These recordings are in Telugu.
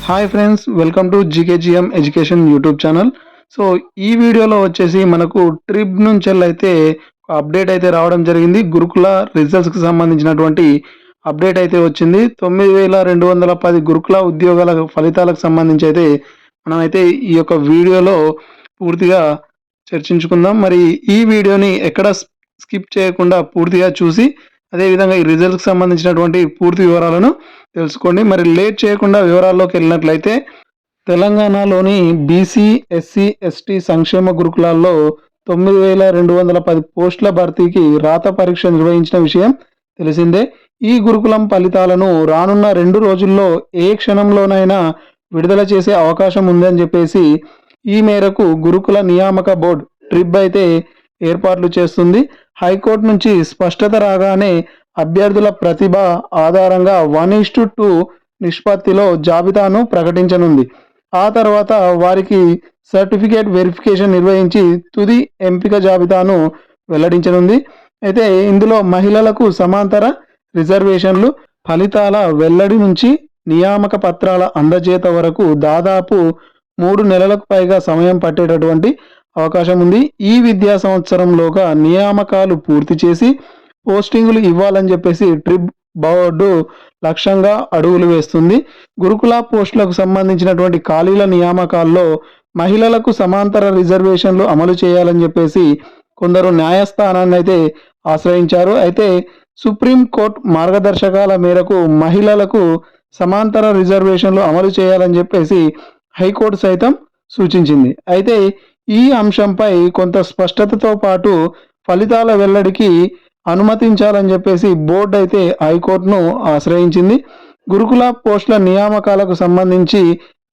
Hi friends, welcome to GKGM education YouTube channel. So ఈ వీడియోలో వచ్చేసి మనకు ట్రిప్ నుంచి అయితే అప్డేట్ అయితే రావడం జరిగింది. గురుకుల రిజల్ట్స్కి సంబంధించినటువంటి అప్డేట్ అయితే వచ్చింది. 9210 గురుకుల ఉద్యోగాల ఫలితాలకు సంబంధించి అయితే మనమైతే ఈ యొక్క వీడియోలో పూర్తిగా చర్చించుకుందాం. మరి ఈ వీడియోని ఎక్కడ స్కిప్ చేయకుండా పూర్తిగా చూసి అదేవిధంగా ఈ రిజల్ట్కి సంబంధించినటువంటి పూర్తి వివరాలను తెలుసుకోండి. మరి లేట్ చేయకుండా వివరాల్లోకి వెళ్ళినట్లయితే తెలంగాణలోని బీసీ, ఎస్సీ, ఎస్టీ సంక్షేమ గురుకులాల్లో 9210 పోస్టుల భర్తీకి రాత పరీక్ష నిర్వహించిన విషయం తెలిసిందే. ఈ గురుకులం ఫలితాలను రానున్న 2 రోజుల్లో ఏ క్షణంలోనైనా విడుదల చేసే అవకాశం ఉందని చెప్పేసి ఈ మేరకు గురుకుల నియామక బోర్డు ట్రిప్ అయితే ఏర్పాట్లు చేస్తుంది. హైకోర్టు నుంచి స్పష్టత రాగానే అభ్యర్థుల ప్రతిభ ఆధారంగా 1:2 నిష్పత్తిలో జాబితాను ప్రకటించనుంది. ఆ తర్వాత వారికి సర్టిఫికేట్ వెరిఫికేషన్ నిర్వహించి తుది ఎంపిక జాబితాను వెల్లడించనుంది. అయితే ఇందులో మహిళలకు సమాంతర రిజర్వేషన్లు ఫలితాల వెల్లడి నుంచి నియామక పత్రాల అందజేత వరకు దాదాపు 3 నెలలకు పైగా సమయం పట్టేటటువంటి అవకాశం ఉంది. ఈ విద్యా సంవత్సరంలోగా నియామకాలు పూర్తి చేసి పోస్టింగులు ఇవ్వాలని చెప్పేసి ట్రిప్ బోర్డు లక్ష్యంగా అడుగులు వేస్తుంది. గురుకుల పోస్టులకు సంబంధించినటువంటి ఖాళీల నియామకాల్లో మహిళలకు సమాంతర రిజర్వేషన్లు అమలు చేయాలని చెప్పేసి కొందరు న్యాయస్థానాన్ని అయితే ఆశ్రయించారు. అయితే సుప్రీంకోర్టు మార్గదర్శకాల మేరకు మహిళలకు సమాంతర రిజర్వేషన్లు అమలు చేయాలని చెప్పేసి హైకోర్టు సైతం సూచించింది. అయితే ఈ అంశంపై కొంత స్పష్టతతో పాటు ఫలితాల వెల్లడికి అనుమతించాలని చెప్పేసి బోర్డు అయితే హైకోర్టును ఆశ్రయించింది. గురుకుల పోస్టుల నియామకాలకు సంబంధించి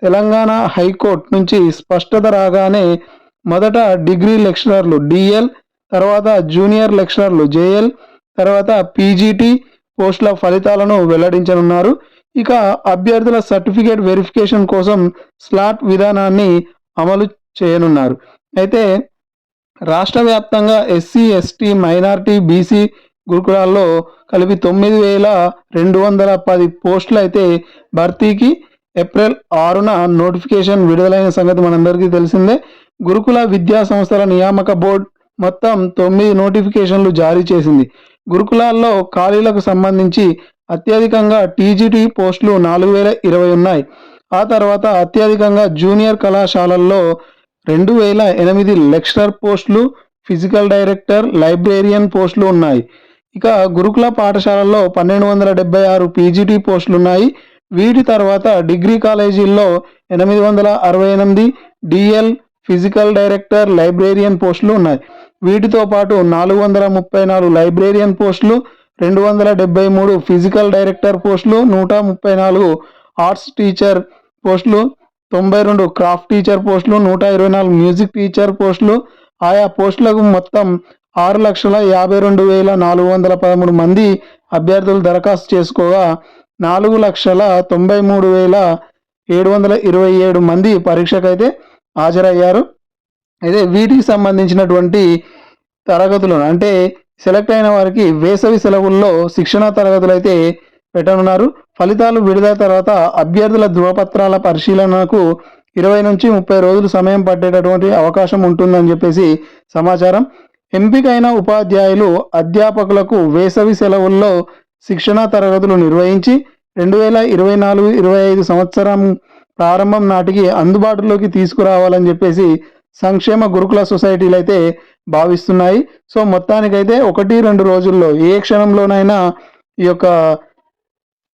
తెలంగాణ హైకోర్టు నుంచి స్పష్టత రాగానే మొదట డిగ్రీ లెక్చరర్లు డిఎల్, తర్వాత జూనియర్ లెక్చరర్లు జేఎల్, తర్వాత పీజీటీ పోస్టుల ఫలితాలను వెల్లడించనున్నారు. ఇక అభ్యర్థుల సర్టిఫికేట్ వెరిఫికేషన్ కోసం స్లాట్ విధానాన్ని అమలు చేయనున్నారు. అయితే రాష్ట్ర వ్యాప్తంగా ఎస్సీ, ఎస్టీ, మైనారిటీ, బీసీ గురుకులాల్లో కలిపి 9210 పోస్టులు అయితే భర్తీకి ఏప్రిల్ 6న నోటిఫికేషన్ విడుదలైన సంగతి మనందరికీ తెలిసిందే. గురుకుల విద్యా సంస్థల నియామక బోర్డు మొత్తం 9 నోటిఫికేషన్లు జారీ చేసింది. గురుకులాల్లో ఖాళీలకు సంబంధించి అత్యధికంగా టీజీటీ పోస్టులు 4020 ఉన్నాయి. ఆ తర్వాత అత్యధికంగా జూనియర్ కళాశాలల్లో 2008 లెక్చరర్ పోస్టులు, ఫిజికల్ డైరెక్టర్, లైబ్రేరియన్ పోస్టులు ఉన్నాయి. ఇక గురుకుల పాఠశాలల్లో 1276 పీజీటీ పోస్టులు ఉన్నాయి. వీటి తర్వాత డిగ్రీ కాలేజీల్లో 868 డిఎల్, ఫిజికల్ డైరెక్టర్, లైబ్రేరియన్ పోస్టులు ఉన్నాయి. వీటితో పాటు 434 లైబ్రేరియన్ పోస్టులు, 273 ఫిజికల్ డైరెక్టర్ పోస్టులు, 134 ఆర్ట్స్ టీచర్ పోస్టులు, 92 క్రాఫ్ట్ టీచర్ పోస్టులు, 124 మ్యూజిక్ టీచర్ పోస్టులు. ఆయా పోస్టులకు మొత్తం 6,52,413 మంది అభ్యర్థులు దరఖాస్తు చేసుకోగా 4,93,727 మంది పరీక్షకైతే హాజరయ్యారు. అయితే వీటికి సంబంధించినటువంటి తరగతులు అంటే సెలెక్ట్ అయిన వారికి వేసవి సెలవుల్లో శిక్షణ తరగతులు అయితే పెట్టనున్నారు. ఫలితాలు విడుదల తర్వాత అభ్యర్థుల ధృవపత్రాల పరిశీలనకు 20 నుంచి 30 రోజులు సమయం పట్టేటటువంటి అవకాశం ఉంటుందని చెప్పేసి సమాచారం. ఎంపికైన ఉపాధ్యాయులు అధ్యాపకులకు వేసవి సెలవుల్లో శిక్షణ తరగతులు నిర్వహించి 2024-25 సంవత్సరం ప్రారంభం నాటికి అందుబాటులోకి తీసుకురావాలని చెప్పేసి సంక్షేమ గురుకుల సొసైటీలు అయితే భావిస్తున్నాయి. సో మొత్తానికైతే 1-2 రోజుల్లో ఏ క్షణంలోనైనా ఈ యొక్క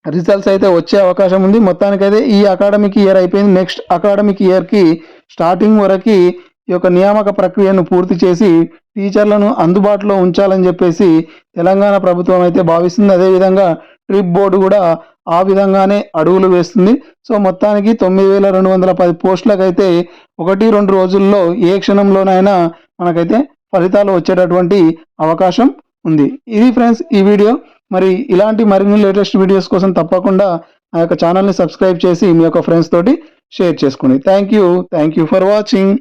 రిజల్ట్స్ అయితే వచ్చే అవకాశం ఉంది. మొత్తానికైతే ఈ అకాడమిక్ ఇయర్ అయిపోయింది. నెక్స్ట్ అకాడమిక్ ఇయర్కి స్టార్టింగ్ వరకు ఈ యొక్క నియామక ప్రక్రియను పూర్తి చేసి టీచర్లను అందుబాటులో ఉంచాలని చెప్పేసి తెలంగాణ ప్రభుత్వం అయితే భావిస్తుంది. అదేవిధంగా ట్రిప్ బోర్డు కూడా ఆ విధంగానే అడుగులు వేస్తుంది. సో మొత్తానికి 9210 పోస్టులకైతే 1-2 రోజుల్లో ఏ క్షణంలోనైనా మనకైతే ఫలితాలు వచ్చేటటువంటి అవకాశం ఉంది. ఇది ఫ్రెండ్స్ ఈ వీడియో. మరి ఇలాంటి మరిన్ని లేటెస్ట్ వీడియోస్ కోసం తప్పకుండా నా యొక్క ఛానల్ని సబ్స్క్రైబ్ చేసి మీ యొక్క ఫ్రెండ్స్ తోటి షేర్ చేసుకోండి. Thank you for watching.